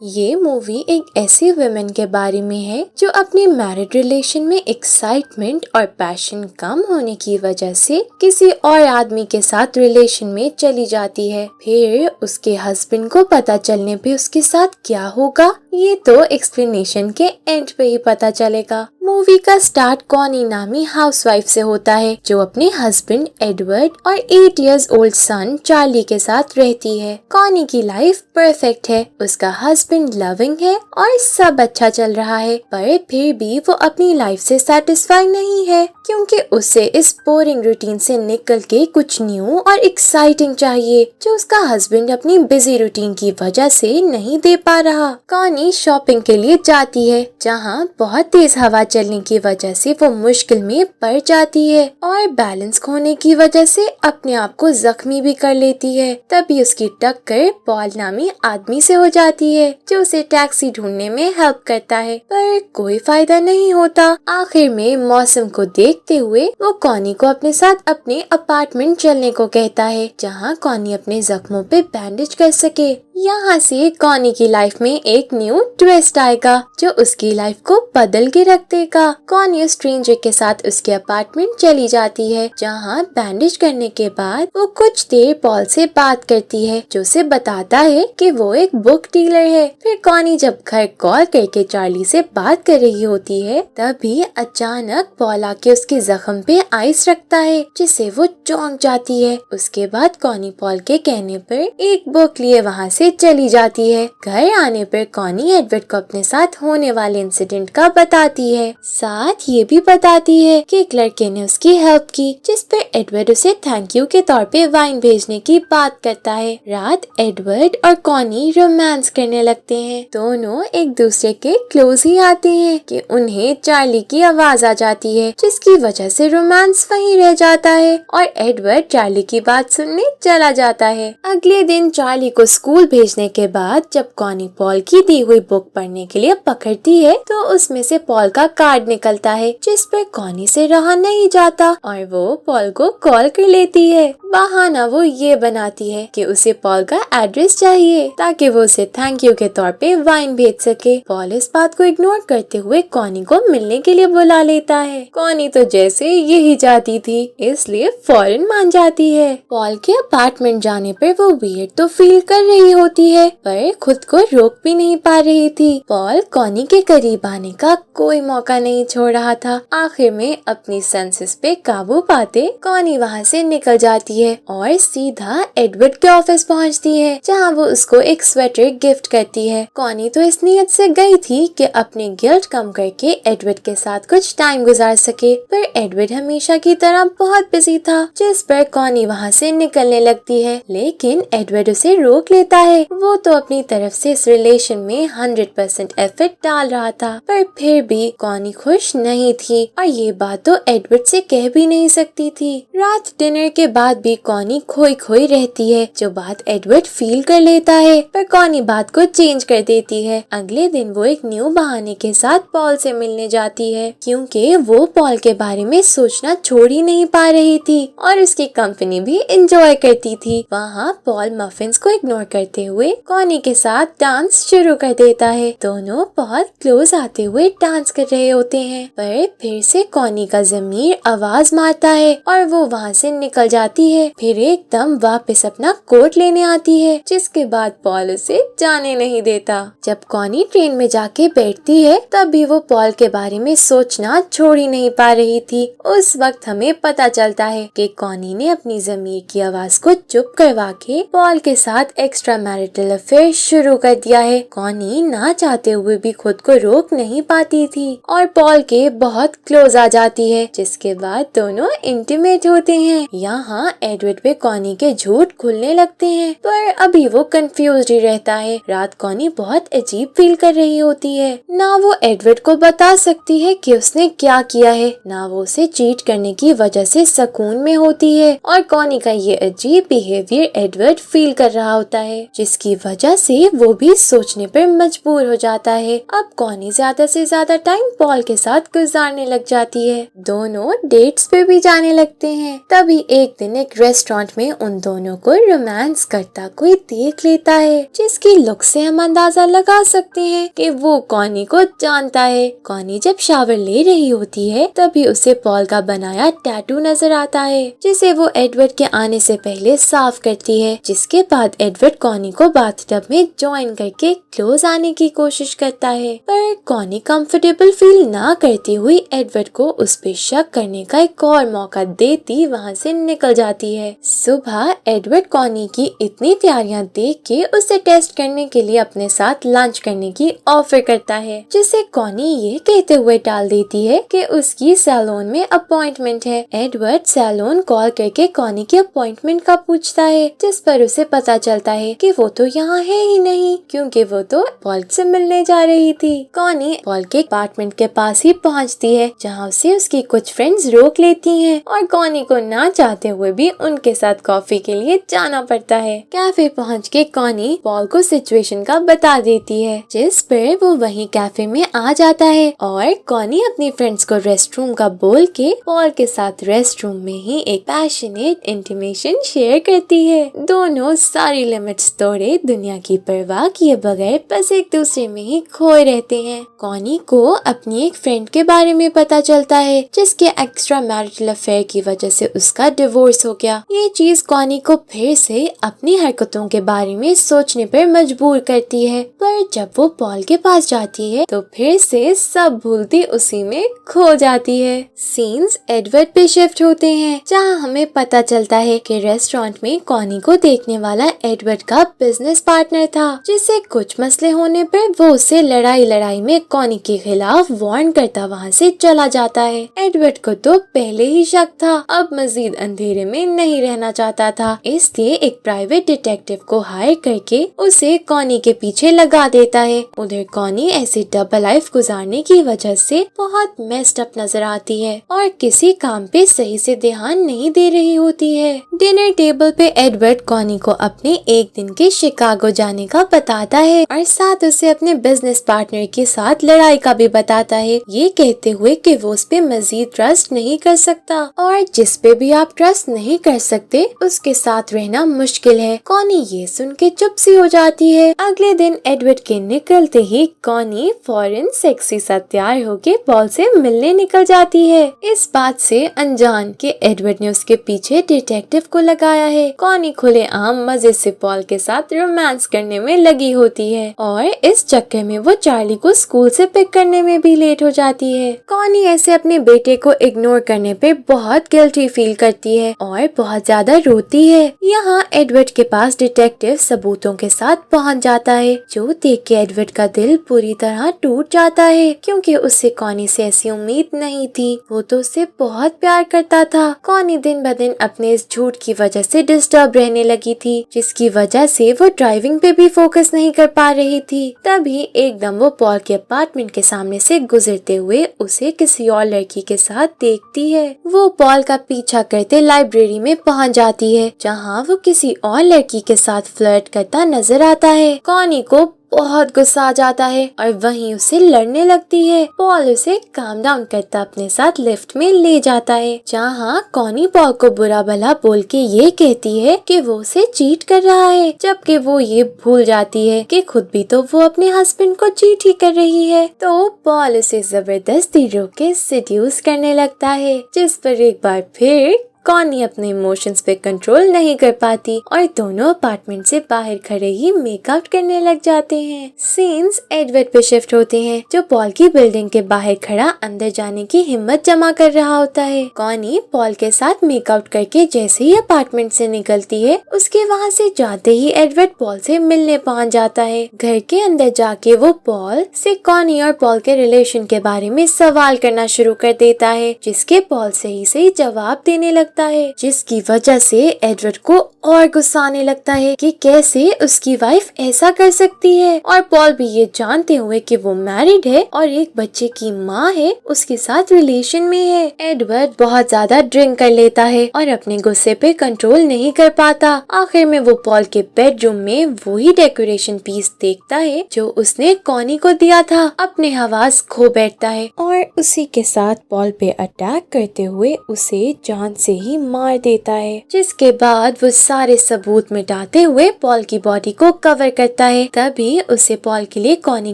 ये मूवी एक ऐसी वुमेन के बारे में है जो अपने मैरिड रिलेशन में एक्साइटमेंट और पैशन कम होने की वजह से किसी और आदमी के साथ रिलेशन में चली जाती है। फिर उसके हस्बैंड को पता चलने पे उसके साथ क्या होगा ये तो एक्सप्लेनेशन के एंड पे ही पता चलेगा। मूवी का स्टार्ट कॉनी नामी हाउसवाइफ से होता है जो अपने हस्बैंड एडवर्ड और 8 इयर्स ओल्ड सन चार्ली के साथ रहती है। कॉनी की लाइफ परफेक्ट है, उसका हस्बैंड लविंग है और सब अच्छा चल रहा है, पर फिर भी वो अपनी लाइफ से सेटिस्फाई नहीं है क्योंकि उसे इस बोरिंग रूटीन से निकल के कुछ न्यू और एक्साइटिंग चाहिए जो उसका हस्बैंड अपनी बिजी रूटीन की वजह से नहीं दे पा रहा। कॉनी शॉपिंग के लिए जाती है जहाँ बहुत तेज हवा चलने की वजह से वो मुश्किल में पड़ जाती है और बैलेंस खोने की वजह से अपने आप को जख्मी भी कर लेती है। तभी उसकी टक्कर पॉल नामी आदमी से हो जाती है जो उसे टैक्सी ढूंढने में हेल्प करता है, पर कोई फायदा नहीं होता। आखिर में मौसम को देखते हुए वो कॉनी को अपने साथ अपने अपार्टमेंट चलने को कहता है जहाँ कॉनी अपने जख्मों पे बैंडेज कर सके। यहाँ से कॉनी की लाइफ में एक न्यू ट्विस्ट आएगा जो उसकी लाइफ को बदल के रख देगा। कॉनी स्ट्रेंजर के साथ उसके अपार्टमेंट चली जाती है जहाँ बैंडेज करने के बाद वो कुछ देर पॉल से बात करती है जो उसे बताता है कि वो एक बुक डीलर है। फिर कॉनी जब घर कॉल करके चार्ली से बात कर रही होती है तभी अचानक पॉल आके उसके जख्म पे आइस रखता है जिससे वो चौंक जाती है। उसके बाद कॉनी पॉल के कहने पर एक बुक लिए वहाँ से चली जाती है। घर आने पर कॉनी एडवर्ड को अपने साथ होने वाले इंसिडेंट का बताती है, साथ ये भी बताती है कि एक लड़के ने उसकी हेल्प की जिस पर एडवर्ड उसे थैंक यू के तौर पे वाइन भेजने की बात करता है। रात एडवर्ड और कॉनी रोमांस करने लगते हैं। दोनों एक दूसरे के क्लोज ही आते हैं कि उन्हें चार्ली की आवाज आ जाती है जिसकी वजह से रोमांस वहीं रह जाता है और एडवर्ड चार्ली की बात सुनने चला जाता है। अगले दिन चार्ली को स्कूल भेजने के बाद जब कॉनी पॉल की दी हुई बुक पढ़ने के लिए पकड़ती है तो उसमें से पॉल का कार्ड निकलता है जिस पर कॉनी से रहा नहीं जाता और वो पॉल को कॉल कर लेती है। बहाना वो ये बनाती है कि उसे पॉल का एड्रेस चाहिए ताकि वो उसे थैंक यू के तौर पे वाइन भेज सके। पॉल इस बात को इग्नोर करते हुए कॉनी को मिलने के लिए बुला लेता है। कॉनी तो जैसे यही चाहती थी इसलिए फौरन मान जाती है। पॉल के अपार्टमेंट जाने पर वो वियर्ड तो फील कर रही होती है पर खुद को रोक भी नहीं पा रही थी। पॉल कॉनी के करीब आने का कोई मौका नहीं छोड़ रहा था। आखिर में अपनी सेंसेस पे काबू पाते कॉनी वहाँ से निकल जाती है और सीधा एडवर्ड के ऑफिस पहुँचती है जहाँ वो उसको एक स्वेटर गिफ्ट करती है। कॉनी तो इस नियत से गई थी कि अपने गिल्ट कम करके एडवर्ड के साथ कुछ टाइम गुजार सके, पर एडवर्ड हमेशा की तरह बहुत बिजी था जिस पर कॉनी वहाँ से निकलने लगती है। लेकिन एडवर्ड उसे रोक लेता है। वो तो अपनी तरफ से इस रिलेशन में 100% एफर्ट डाल रहा था, पर फिर भी कॉनी खुश नहीं थी और ये बात तो एडवर्ड से कह भी नहीं सकती थी। रात डिनर के बाद भी कॉनी खोई खोई रहती है जो बात एडवर्ड फील कर लेता है, पर कॉनी बात को चेंज कर देती है। अगले दिन वो एक न्यू बहाने के साथ पॉल से मिलने जाती है क्योंकि वो पॉल के बारे में सोचना छोड़ ही नहीं पा रही थी और उसकी कंपनी भी एंजॉय करती थी। वहाँ पॉल मफिन्स को इग्नोर करते हुए कॉनी के साथ डांस शुरू कर देता है। दोनों बहुत क्लोज आते हुए डांस कर रहे होते हैं, पर फिर से कॉनी का ज़मीर आवाज मारता है और वो वहाँ से निकल जाती है। फिर एकदम वापस अपना कोट लेने आती है जिसके बाद पॉल उसे जाने नहीं देता। जब कॉनी ट्रेन में जाके बैठती है तब भी वो पॉल के बारे में सोचना छोड़ ही नहीं पा रही थी। उस वक्त हमें पता चलता है कि कॉनी ने अपनी ज़मीर की आवाज को चुप करवा के पॉल के साथ एक्स्ट्रा मैरिटल अफेयर शुरू कर दिया है। कॉनी ना चाहते हुए भी खुद को रोक नहीं पाती थी और पॉल के बहुत क्लोज आ जाती है जिसके बाद दोनों इंटीमेट होते हैं। यहाँ एडवर्ड पे कॉनी के झूठ खुलने लगते हैं, पर अभी वो कंफ्यूज ही रहता है। रात कॉनी बहुत अजीब फील कर रही होती है। ना वो एडवर्ड को बता सकती है कि उसने क्या किया है, ना वो उसे चीट करने की वजह से सुकून में होती है और कॉनी का ये अजीब बिहेवियर एडवर्ड फील कर रहा होता है जिसकी वजह से वो भी सोचने पर मजबूर हो जाता है। अब कॉनी ज्यादा से ज्यादा टाइम पॉल के साथ गुजारने लग जाती है। दोनों डेट्स पे भी जाने लगते हैं। तभी एक दिन एक रेस्टोरेंट में उन दोनों को रोमांस करता कोई देख लेता है, जिसकी लुक से हम अंदाजा लगा सकते हैं कि वो कॉनी को जानता है। कॉनी जब शावर ले रही होती है तभी उसे पॉल का बनाया टैटू नजर आता है, जिसे वो एडवर्ड के आने से पहले साफ करती है। जिसके बाद एडवर्ड कॉनी को बाथटब में ज्वाइन करके क्लोज आने की कोशिश करता है, पर कॉनी कंफर्टेबल फील ना करती हुई एडवर्ड को उस पे शक करने का एक और मौका देती वहाँ से निकल जाती है। सुबह एडवर्ड कॉनी की इतनी तैयारियां देख के उसे टेस्ट करने के लिए अपने साथ लंच करने की ऑफर करता है, जिसे कॉनी ये कहते हुए टाल देती है कि उसकी सैलून में अपॉइंटमेंट है। एडवर्ड सैलून कॉल करके कॉनी के अपॉइंटमेंट का पूछता है, जिस पर उसे पता चलता है कि वो तो यहाँ है ही नहीं, क्योंकि वो तो पॉल से मिलने जा रही थी। कॉनी पॉल के अपार्टमेंट के पास ही पहुँचती है, जहाँ उसे उसकी कुछ फ्रेंड्स रोक लेती हैं और कॉनी को ना चाहते हुए भी उनके साथ कॉफी के लिए जाना पड़ता है। कैफे पहुँच के कॉनी पॉल को सिचुएशन का बता देती है, जिस पर वो वहीं कैफे में आ जाता है और कॉनी अपनी फ्रेंड्स को रेस्टरूम का बोल के पॉल के साथ रेस्टरूम में ही एक पैशनेट इंटीमेशन शेयर करती है। दोनों सारी लिमिट्स तोड़े दुनिया की परवाह किए बगैर बस एक दूसरे में ही खोए रहते हैं। कॉनी को अपनी एक फ्रेंड के बारे में पता चलता है, जिसके एक्स्ट्रा मैरिटल अफेयर की वजह से उसका डिवोर्स हो गया। ये चीज कॉनी को फिर से अपनी हरकतों के बारे में सोचने पर मजबूर करती है, पर जब वो पॉल के पास जाती है तो फिर से सब भूलती उसी में खो जाती है। सीन्स एडवर्ड पे शिफ्ट होते हैं, जहाँ हमें पता चलता है कि रेस्टोरेंट में कॉनी को देखने वाला एडवर्ड का बिजनेस पार्टनर था, जिससे कुछ मसले होने पर वो उससे लड़ाई में कॉनी के खिलाफ वार्न करता वहाँ से चला जाता है। एडवर्ड को तो पहले ही शक था, अब मजीद अंधेरे में नहीं रहना चाहता था, इसलिए एक प्राइवेट डिटेक्टिव को हायर करके उसे कॉनी के पीछे लगा देता है। उधर कॉनी ऐसे डबल लाइफ गुजारने की वजह से बहुत मेस्ड अप नजर आती है और किसी काम पे सही से ध्यान नहीं दे रही होती है। डिनर टेबल पे एडवर्ड कॉनी को अपने एक दिन के शिकागो जाने का बताता है और साथ उसे अपने बिजनेस पार्टनर के साथ लड़ाई का भी बताता है, ये कहते हुए कि वो उस पे मजीद ट्रस्ट नहीं कर सकता और जिस पे भी आप ट्रस्ट नहीं कर सकते उसके साथ रहना मुश्किल है। कॉनी ये सुन के चुप सी हो जाती है। अगले दिन एडवर्ड के निकलते ही कॉनी फौरन सेक्सी सा तैयार होके पॉल से मिलने निकल जाती है, इस बात से अनजान कि एडवर्ड ने उसके पीछे डिटेक्टिव को लगाया है। कॉनी खुलेआम मजे से पॉल के साथ रोमांस करने में लगी होती है और इस चक्कर में वो चार्ली को स्कूल से पिक करने में भी लेट हो जाती है। कॉनी ऐसे अपने बेटे को इग्नोर करने पे बहुत गिल्टी फील करती है और बहुत ज्यादा रोती है। यहाँ एडवर्ड के पास डिटेक्टिव सबूतों के साथ पहुँच जाता है, जो देख के एडवर्ड का दिल पूरी तरह टूट जाता है, क्योंकि उससे कॉनी से ऐसी उम्मीद नहीं थी। वो तो उससे बहुत प्यार करता था। कॉनी दिन ब दिन अपने इस झूठ की वजह से डिस्टर्ब रहने लगी थी, जिसकी वजह से वो ड्राइविंग पे भी फोकस नहीं कर पा रही थी। तभी एकदम वो पॉल के अपार्टमेंट के सामने से गुजरते हुए उसे किसी और लड़की के साथ देखती है। वो पॉल का पीछा करते लाइब्रेरी में पहुंच जाती है, जहां वो किसी और लड़की के साथ फ्लर्ट करता नजर आता है। कॉनी को बहुत गुस्सा आ जाता है और वहीं उसे लड़ने लगती है। पॉल उसे काम डाउन करता अपने साथ लिफ्ट में ले जाता है, जहाँ कॉनी पॉल को बुरा भला बोल के ये कहती है कि वो उसे चीट कर रहा है, जबकि वो ये भूल जाती है कि खुद भी तो वो अपने हस्बैंड को चीट ही कर रही है। तो पॉल उसे जबरदस्ती रोक के सेड्यूस करने लगता है, जिस पर एक बार फिर कॉनी अपने इमोशंस पे कंट्रोल नहीं कर पाती और दोनों अपार्टमेंट से बाहर खड़े ही मेकआउट करने लग जाते हैं। सीन्स एडवर्ड पे शिफ्ट होते हैं, जो पॉल की बिल्डिंग के बाहर खड़ा अंदर जाने की हिम्मत जमा कर रहा होता है। कॉनी पॉल के साथ मेकआउट करके जैसे ही अपार्टमेंट से निकलती है, उसके वहाँ से जाते ही एडवर्ड पॉल से मिलने पहुँच जाता है। घर के अंदर जाके वो पॉल से कॉनी और पॉल के रिलेशन के बारे में सवाल करना शुरू कर देता है, जिसके पॉल सही सही जवाब देने लगता लगता है, जिसकी वजह से एडवर्ड को और गुस्सा आने लगता है कि कैसे उसकी वाइफ ऐसा कर सकती है। और पॉल भी ये जानते हुए कि वो मैरिड है और एक बच्चे की माँ है, उसके साथ रिलेशन में है। एडवर्ड बहुत ज्यादा ड्रिंक कर लेता है और अपने गुस्से पे कंट्रोल नहीं कर पाता। आखिर में वो पॉल के बेडरूम में वही डेकोरेशन पीस देखता है जो उसने कॉनी को दिया था। अपने हवास खो बैठता है और उसी के साथ पॉल पे अटैक करते हुए उसे जान से ही मार देता है, जिसके बाद वो सारे सबूत मिटाते हुए पॉल की बॉडी को कवर करता है। तभी उसे पॉल के लिए कॉनी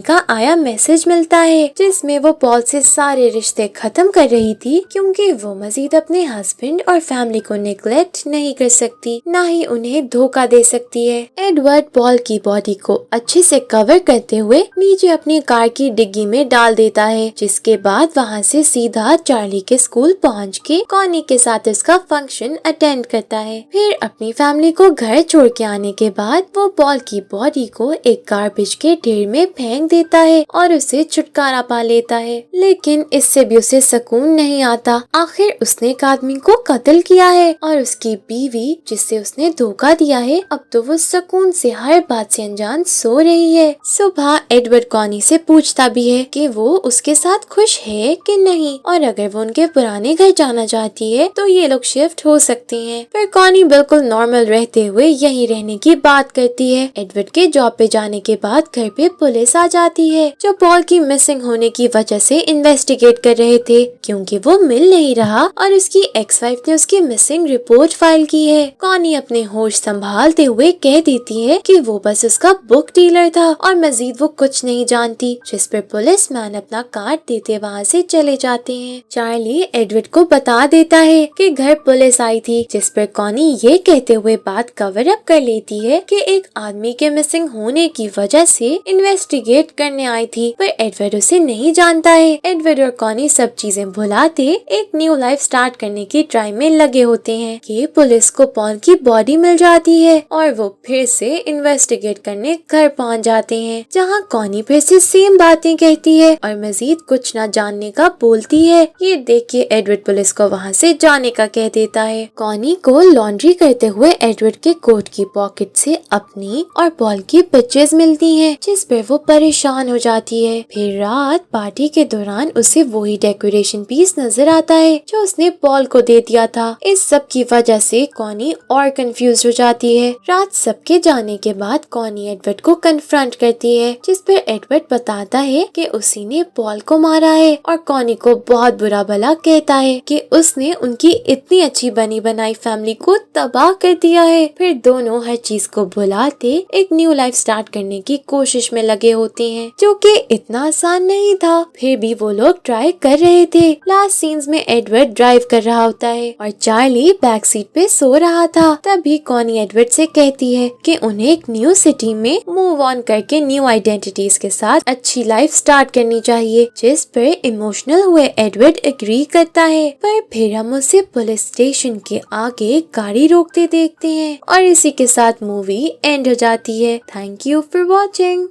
का आया मैसेज मिलता है, जिसमें वो पॉल से सारे रिश्ते खत्म कर रही थी क्योंकि वो मजीद अपने हस्बैंड और फैमिली को नेग्लेक्ट नहीं कर सकती, ना ही उन्हें धोखा दे सकती है। एडवर्ड पॉल की बॉडी को अच्छे से कवर करते हुए नीचे अपनी कार की डिग्गी में डाल देता है, जिसके बाद वहाँ से सीधा चार्ली के स्कूल पहुँच के कॉनी के साथ उसका फंक्शन अटेंड करता है। फिर अपनी फैमिली को घर छोड़ के आने के बाद वो पॉल की बॉडी को एक गार्बेज के ढेर में फेंक देता है और उसे छुटकारा पा लेता है। लेकिन इससे भी उसे सुकून नहीं आता। आखिर उसने एक आदमी को कत्ल किया है और उसकी बीवी जिससे उसने धोखा दिया है, अब तो वो सुकून से हर बात से अनजान सो रही है। सुबह एडवर्ड कॉनी से पूछता भी है कि वो उसके साथ खुश है कि नहीं, और अगर वो उनके पुराने घर जाना चाहती है तो ये लोग शिफ्ट हो सकते हैं। पर कॉनी बिल्कुल नॉर्मल रहते हुए यहीं रहने की बात करती है। एडवर्ड के जॉब पे जाने के बाद घर पे पुलिस आ जाती है, जो पॉल की मिसिंग होने की वजह से इन्वेस्टिगेट कर रहे थे क्योंकि वो मिल नहीं रहा और उसकी एक्स वाइफ ने उसकी मिसिंग रिपोर्ट फाइल की है। कॉनी अपने होश संभालते हुए कह देती है कि वो बस उसका बुक डीलर था और मजीद वो कुछ नहीं जानती, जिस पर पुलिस मैन अपना कार्ड देते वहाँ से चले जाते हैं। चार्ली एडवर्ड को बता देता है कि घर पुलिस आई थी, जिस पर कॉनी ये कहते हुए बात कवर अप कर लेती है कि एक आदमी के मिसिंग होने की वजह से इन्वेस्टिगेट करने आई थी, पर एडवर्ड उसे नहीं जानता है। एडवर्ड और कॉनी सब चीजें भुलाते एक न्यू लाइफ स्टार्ट करने की ट्राई में लगे होते हैं कि पुलिस को पॉल की बॉडी मिल जाती है और वो फिर से इन्वेस्टिगेट करने घर पहुंच जाते हैं, जहां कॉनी फिर से सेम बातें कहती है और मजीद कुछ न जानने का बोलती है। ये देख के एडवर्ड पुलिस को वहां से जाने का कह देता है। कॉनी को लॉन्ड्री करते हुए एडवर्ड के कोट की पॉकेट से अपनी और पॉल की पिक्चर्स मिलती हैं, जिस पर वो परेशान हो जाती है। फिर रात पार्टी के दौरान उसे वही डेकोरेशन पीस नजर आता है जो उसने पॉल को दे दिया था। इस सब की वजह से कॉनी और कंफ्यूज हो जाती है। रात सबके जाने के बाद कॉनी एडवर्ड को कन्फ्रंट करती है, जिस पर एडवर्ड बताता है कि उसी ने पॉल को मारा है और कॉनी को बहुत बुरा भला कहता है कि उसने उनकी इतनी अच्छी बनी बनाई फैमिली को तबाह कर दिया है। फिर दोनों हर चीज को भुलाते एक न्यू लाइफ स्टार्ट करने की कोशिश में लगे होते हैं, जो कि इतना आसान नहीं था। फिर भी वो लोग ट्राई कर रहे थे। लास्ट सीन्स में एडवर्ड ड्राइव कर रहा होता है और चार्ली बैक सीट पे सो रहा था। तभी कॉनी एडवर्ड से कहती है कि उन्हें एक न्यू सिटी में मूव ऑन करके न्यू आइडेंटिटीज के साथ अच्छी लाइफ स्टार्ट करनी चाहिए, जिस पर इमोशनल हुए एडवर्ड एग्री करता है। पर फिर हम उसे पुलिस स्टेशन के आगे गाड़ी रोकते देखते हैं और इसी के साथ मूवी एंड हो जाती है। Thank you for watching.